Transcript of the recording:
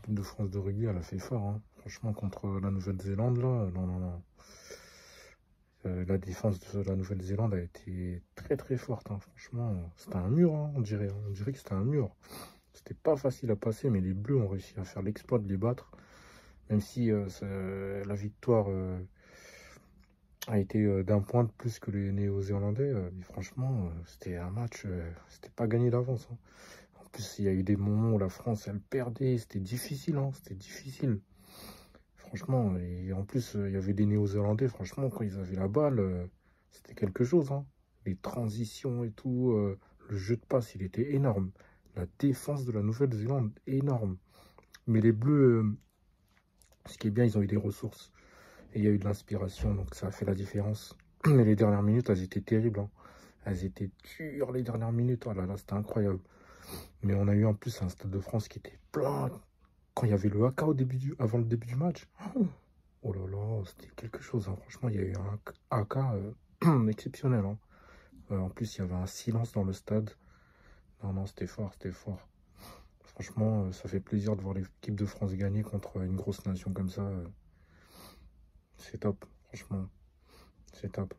l'équipe de France de rugby, elle a fait fort. Hein. Franchement, contre la Nouvelle-Zélande, là, non, non, non. La défense de la Nouvelle-Zélande a été très, très forte. Hein. Franchement, c'était un mur, hein, on dirait. On dirait que c'était un mur. C'était pas facile à passer, mais les Bleus ont réussi à faire l'exploit de les battre. Même si la victoire a été d'un point de plus que les Néo-Zélandais. Mais franchement, c'était un match, c'était pas gagné d'avance. Hein. En plus, il y a eu des moments où la France, elle perdait. C'était difficile, hein, c'était difficile. Franchement, et en plus, il y avait des Néo-Zélandais. Franchement, quand ils avaient la balle, c'était quelque chose. Hein. Les transitions et tout, le jeu de passe, il était énorme. La défense de la Nouvelle-Zélande, énorme. Mais les Bleus, ce qui est bien, ils ont eu des ressources. Et il y a eu de l'inspiration, donc ça a fait la différence. Mais les dernières minutes, elles étaient terribles. Hein. Elles étaient dures, les dernières minutes. Oh là là, c'était incroyable. Mais on a eu en plus un Stade de France qui était plein. Quand il y avait le haka avant le début du match. Oh là là, c'était quelque chose. Hein. Franchement, il y a eu un haka exceptionnel. Hein. En plus, il y avait un silence dans le stade. Non, non, c'était fort, c'était fort. Franchement, ça fait plaisir de voir l'équipe de France gagner contre une grosse nation comme ça. C'est top, franchement. C'est top.